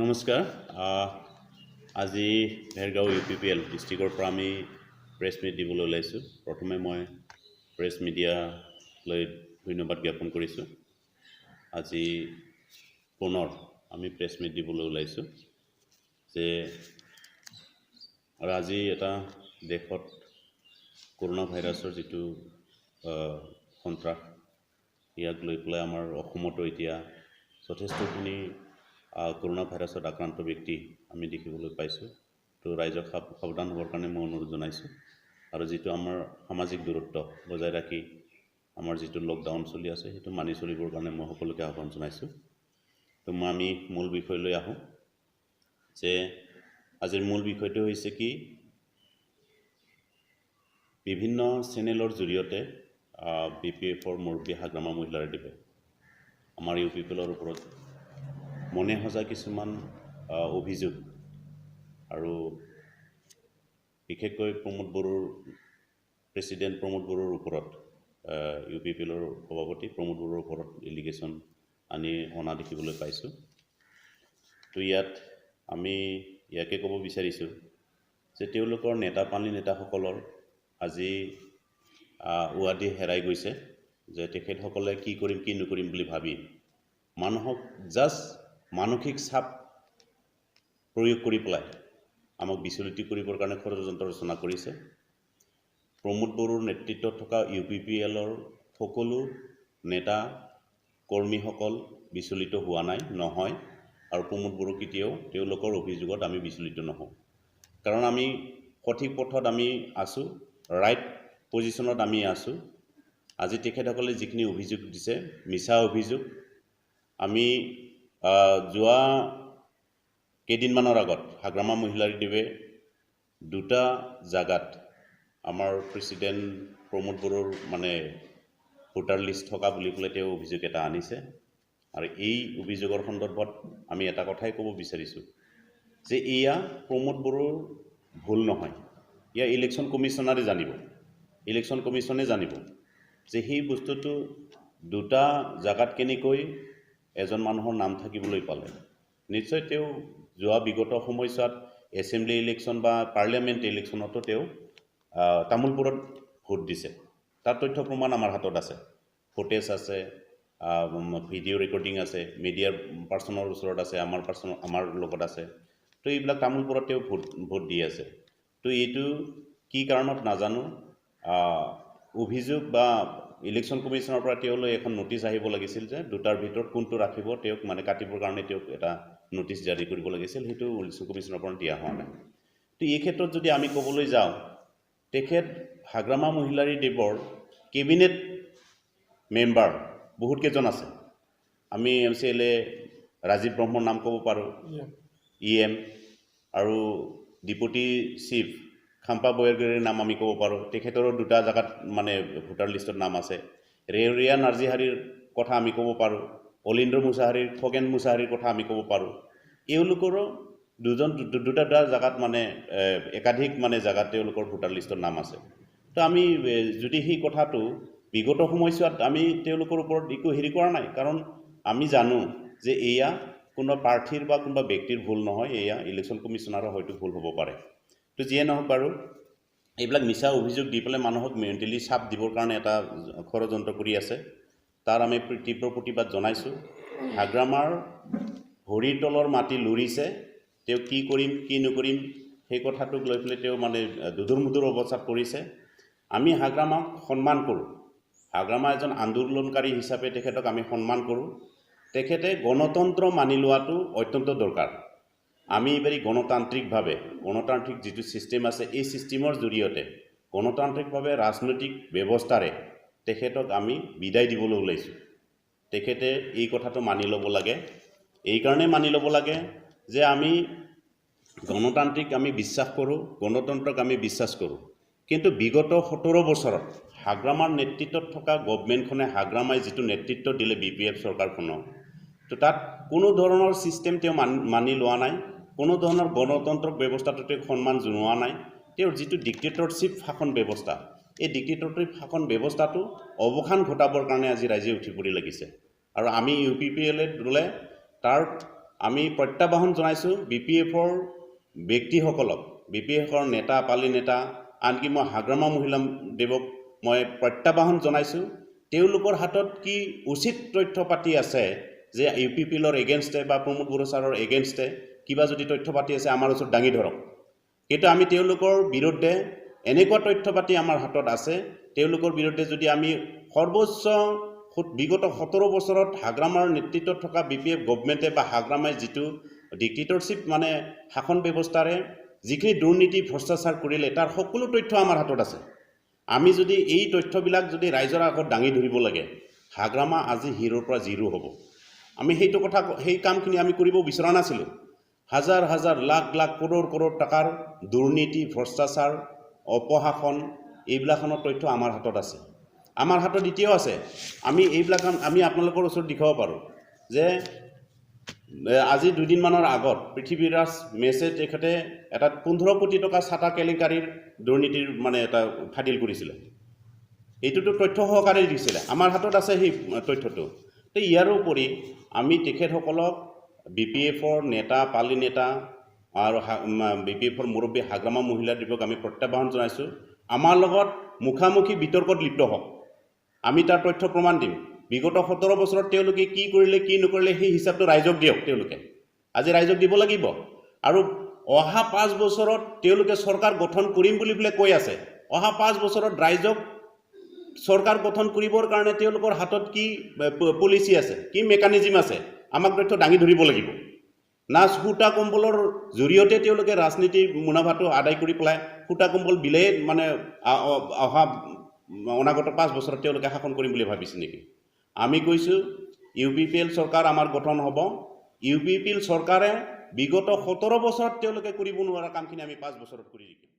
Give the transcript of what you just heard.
নমস্কাৰ আজি ভেৰগাঁও UPPL ডিষ্ট্ৰিক্টৰ পৰা আমি প্ৰেছ মিট দিবলৈ ওলাইছোঁ। প্ৰথমে মই প্ৰেছ মিডিয়ালৈ ধন্যবাদ জ্ঞাপন কৰিছোঁ। আজি পুনৰ আমি প্ৰেছ মিট দিবলৈ ওলাইছোঁ যে আজি এটা দেশত কৰোনা ভাইৰাছৰ যিটো সন্ত্ৰাস ইয়াক লৈ পেলাই আমাৰ অসমতো এতিয়া যথেষ্টখিনি কৰোনা ভাইৰাছত আক্ৰান্ত ব্যক্তি আমি দেখিবলৈ পাইছোঁ। তো ৰাইজক সাৱধান হ'বৰ কাৰণে মই অনুৰোধ জনাইছোঁ আৰু যিটো আমাৰ সামাজিক দূৰত্ব বজাই ৰাখি আমাৰ যিটো লকডাউন চলি আছে সেইটো মানি চলিবৰ কাৰণে মই সকলোকে আহ্বান জনাইছোঁ। তো আমি মূল বিষয়লৈ আহোঁ যে আজিৰ মূল বিষয়টো হৈছে কি বিভিন্ন চেনেলৰ জৰিয়তে BPFৰ মুৰব্বী হাগ্ৰামা মহিলাৰীদেৱে আমাৰ UPPLৰ ওপৰত মনে সজা কিছুমান অভিযোগ আৰু বিশেষকৈ প্ৰেছিডেণ্ট প্ৰমোদ বড়োৰ ওপৰত UPPLৰ সভাপতি প্ৰমোদ বড়োৰ ওপৰত এলিগেশ্যন আনি অনা দেখিবলৈ পাইছোঁ। তো ইয়াত আমি ইয়াকে ক'ব বিচাৰিছোঁ যে তেওঁলোকৰ নেতাসকলৰ আজি উৱাদি হেৰাই গৈছে যে তেখেতসকলে কি কৰিম কি নকৰিম বুলি ভাবি মানুহক জাষ্ট মানসিক চাপ প্ৰয়োগ কৰি পেলাই আমাক বিচলিত কৰিবৰ কাৰণে ষড়যন্ত্ৰ ৰচনা কৰিছে। প্ৰমোদ বড়োৰ নেতৃত্বত থকা UPPLৰ সকলো নেতা কৰ্মীসকল বিচলিত হোৱা নাই নহয় আৰু প্ৰমোদ বড়ো কেতিয়াও তেওঁলোকৰ অভিযোগত আমি বিচলিত নহওঁ, কাৰণ আমি সঠিক পথত আমি আছোঁ, ৰাইট পজিশ্যনত আমি আছোঁ। আজি তেখেতসকলে যিখিনি অভিযোগ দিছে মিছা অভিযোগ। আমি যোৱা কেইদিনমানৰ আগত হাগ্ৰামা মহিলাৰীদেৱে দুটা জাগাত আমাৰ প্ৰেছিডেণ্ট প্ৰমোদ বড়োৰ ভোটাৰ লিষ্ট থকা বুলি পেলাই তেওঁ অভিযোগ এটা আনিছে আৰু এই অভিযোগৰ সন্দৰ্ভত আমি এটা কথাই ক'ব বিচাৰিছোঁ যে এয়া প্ৰমোদ বড়োৰ ভুল নহয়, এয়া ইলেকশ্যন কমিশ্যনাৰে জানিব, ইলেকশ্যন কমিশ্যনে জানিব যে সেই বস্তুটো দুটা জাগাত কেনেকৈ এজন মানুহৰ নাম থাকিবলৈ পালে। নিশ্চয় তেওঁ যোৱা বিগত সময়ছোৱাত এছেম্বলি ইলেকশ্যন বা পাৰ্লিয়ামেণ্ট ইলেকশ্যনতো তেওঁ তামোলপুৰত ভোট দিছে। তাৰ তথ্য প্ৰমাণ আমাৰ হাতত আছে, ফুটেজ আছে, ভিডিঅ' ৰেকৰ্ডিং আছে, মিডিয়াৰ পাৰ্চনৰ ওচৰত আছে, আমাৰ লগত আছে। তো এইবিলাক তামোলপুৰত তেওঁ ভোট দি আছে। তো এইটো কি কাৰণত নাজানো, অভিযোগ বা ইলেকশ্যন কমিশ্যনৰ পৰা তেওঁলৈ এখন নটিচ আহিব লাগিছিল যে দুটাৰ ভিতৰত কোনটো ৰাখিব, তেওঁক কাটিবৰ কাৰণে তেওঁক এটা নটিচ জাৰি কৰিব লাগিছিল, সেইটো ইলেকশ্যন কমিশ্যনৰ পৰা দিয়া হোৱা নাই। তো এই ক্ষেত্ৰত যদি আমি ক'বলৈ যাওঁ, তেখেত হাগ্ৰামা মহিলাৰীদেৱৰ কেবিনেট মেম্বাৰ বহুত কেইজন আছে। আমি MCLA ৰাজীৱ ব্ৰহ্মৰ নাম ক'ব পাৰোঁ, EM আৰু ডিপুটি চিফ খাম্পা বৰগোহাঞিৰ নাম আমি ক'ব পাৰোঁ। তেখেতৰো দুটা জাগাত ভোটাৰ লিষ্টত নাম আছে। ৰেৱৰীয়া নাৰ্জীহাৰীৰ কথা আমি ক'ব পাৰোঁ, অলিন্দ্ৰ মুছাহাৰীৰ, খগেন মুছাহাৰীৰ কথা আমি ক'ব পাৰোঁ। এওঁলোকৰো দুটা জাগাত একাধিক জাগাত তেওঁলোকৰ ভোটাৰ লিষ্টৰ নাম আছে। তো আমি যদি সেই কথাটো বিগত সময়ছোৱাত আমি তেওঁলোকৰ ওপৰত একো হেৰি কৰা নাই, কাৰণ আমি জানো যে এয়া কোনোবা প্ৰাৰ্থীৰ বা কোনোবা ব্যক্তিৰ ভুল নহয়, এয়া ইলেকশ্যন কমিশ্যনাৰৰ হয়তো ভুল হ'ব পাৰে। তো যিয়ে নহওক বাৰু, এইবিলাক মিছা অভিযোগ দি পেলাই মানুহক মেণ্টেলি চাপ দিবৰ কাৰণে এটা ষড়যন্ত্ৰ কৰি আছে। তাৰ আমি তীব্ৰ প্ৰতিবাদ জনাইছোঁ। হাগ্ৰামাৰ ভৰিৰ তলৰ মাটি লৰিছে, তেওঁ কি কৰিম কি নকৰিম সেই কথাটোক লৈ পেলাই তেওঁ দুধুৰ মুধুৰ অৱস্থাত পৰিছে। আমি হাগ্ৰামাক সন্মান কৰোঁ, হাগ্ৰামা এজন আন্দোলনকাৰী হিচাপে তেখেতক আমি সন্মান কৰোঁ। তেখেতে গণতন্ত্ৰ মানি লোৱাটো অত্যন্ত দৰকাৰ। আমি এইবাৰ গণতান্ত্ৰিক যিটো ছিষ্টেম আছে, এই ছিষ্টেমৰ জৰিয়তে গণতান্ত্ৰিকভাৱে ৰাজনৈতিক ব্যৱস্থাৰে তেখেতক আমি বিদায় দিবলৈ ওলাইছোঁ। তেখেতে এই কথাটো মানি ল'ব লাগে। এইকাৰণে মানি ল'ব লাগে যে আমি গণতান্ত্ৰিক আমি বিশ্বাস কৰোঁ, গণতন্ত্ৰক আমি বিশ্বাস কৰোঁ। কিন্তু বিগত 17 বছৰত হাগ্ৰামাৰ নেতৃত্বত থকা গভমেণ্টখনে, হাগ্ৰামাই যিটো নেতৃত্ব দিলে BPF চৰকাৰখনক, তো তাত কোনো ধৰণৰ ছিষ্টেম তেওঁ মানি লোৱা নাই, কোনো ধৰণৰ গণতন্ত্ৰক ব্যৱস্থাটো তেওঁক সন্মান জনোৱা নাই। তেওঁৰ যিটো ডিক্টেটৰশ্বিপ শাসন ব্যৱস্থা, এই ডিক্টেটৰশ্বিপ শাসন ব্যৱস্থাটো অৱসান ঘটাবৰ কাৰণে আজি ৰাইজে উঠি পৰি লাগিছে। আৰু আমি UPPLত বোলে তাৰ আমি প্ৰত্যাহ্বান জনাইছোঁ BPFৰ ব্যক্তিসকলক, BPFৰ নেতা পালি নেতা, আনকি মই হাগ্ৰামা মহিলা দেৱক মই প্ৰত্যাহ্বান জনাইছোঁ তেওঁলোকৰ হাতত কি উচিত তথ্য পাতি আছে যে UPPৰ এগেইনষ্টে বা প্ৰমোদ বড়ো ছাৰৰ এগেইনষ্টে কিবা যদি তথ্য পাতি আছে আমাৰ ওচৰত দাঙি ধৰক। কিন্তু আমি তেওঁলোকৰ বিৰুদ্ধে এনেকুৱা তথ্য পাতি আমাৰ হাতত আছে তেওঁলোকৰ বিৰুদ্ধে যদি আমি সৰ্বোচ্চ বিগত 17 বছৰত হাগ্ৰামাৰ নেতৃত্বত থকা BPF গভৰ্ণমেণ্টে বা হাগ্ৰামাই যিটো ডিক্টেটৰশ্বিপ মানে শাসন ব্যৱস্থাৰে যিখিনি দুৰ্নীতি ভ্ৰষ্টাচাৰ কৰিলে তাৰ সকলো তথ্য আমাৰ হাতত আছে। আমি যদি এই তথ্যবিলাক যদি ৰাইজৰ আগত দাঙি ধৰিব লাগে হাগ্ৰামা আজি হিৰোৰ পৰা জিৰো হ'ব। আমি সেইটো কথা সেই কামখিনি আমি কৰিব বিচৰা নাছিলোঁ। হাজাৰ হাজাৰ লাখ লাখ কৰোৰ কৰোৰ টকাৰ দুৰ্নীতি ভ্ৰষ্টাচাৰ অপশাসন এইবিলাকৰ তথ্য আমাৰ হাতত আছে। আমাৰ হাতত এতিয়াও আছে। আমি এইবিলাক আমি আপোনালোকৰ ওচৰত দেখাব পাৰোঁ যে আজি দুদিনমানৰ আগত পৃথিৱীৰাজ মেছে তেখেতে এটা 15 কোটি টকা ছাটা কেলেংকাৰীৰ দুৰ্নীতিৰ মানে এটা ফাদিল কৰিছিলে। এইটোতো তথ্য সহকাৰে দিছিলে, আমাৰ হাতত আছে সেই তথ্যটো। তো ইয়াৰ উপৰি আমি তেখেতসকলক BPFৰ নেতা পালি নেতা আৰু BPFৰ মুৰব্বী হাগ্ৰামা মহিলা দিৱক আমি প্ৰত্যাহ্বান জনাইছোঁ আমাৰ লগত মুখামুখি বিতৰ্কত লিপ্ত হওক। আমি তাৰ তথ্য প্ৰমাণ দিম। বিগত 17 বছৰত তেওঁলোকে কি কৰিলে কি নকৰিলে সেই হিচাপটো ৰাইজক দিয়ক। তেওঁলোকে আজি ৰাইজক দিব লাগিব। আৰু অহা 5 বছৰত তেওঁলোকে চৰকাৰ গঠন কৰিম বুলি কৈ আছে। অহা 5 বছৰত ৰাইজক চৰকাৰ গঠন কৰিবৰ কাৰণে তেওঁলোকৰ হাতত কি পলিচি আছে, কি মেকানিজম আছে, আমাক তথ্য দাঙি ধৰিব লাগিব। না সূতা কম্বলৰ জৰিয়তে তেওঁলোকে ৰাজনীতিৰ মুনাফাটো আদায় কৰি পেলাই সূতা কম্বল বিলে মানে অহা অনাগত 5 বছৰত তেওঁলোকে শাসন কৰিম বুলি ভাবিছে নেকি? আমি কৈছোঁ UPPL চৰকাৰ আমাৰ গঠন হ'ব। UPPL চৰকাৰে বিগত 17 বছৰত তেওঁলোকে কৰিব নোৱাৰা কামখিনি আমি 5 বছৰত কৰি দিম।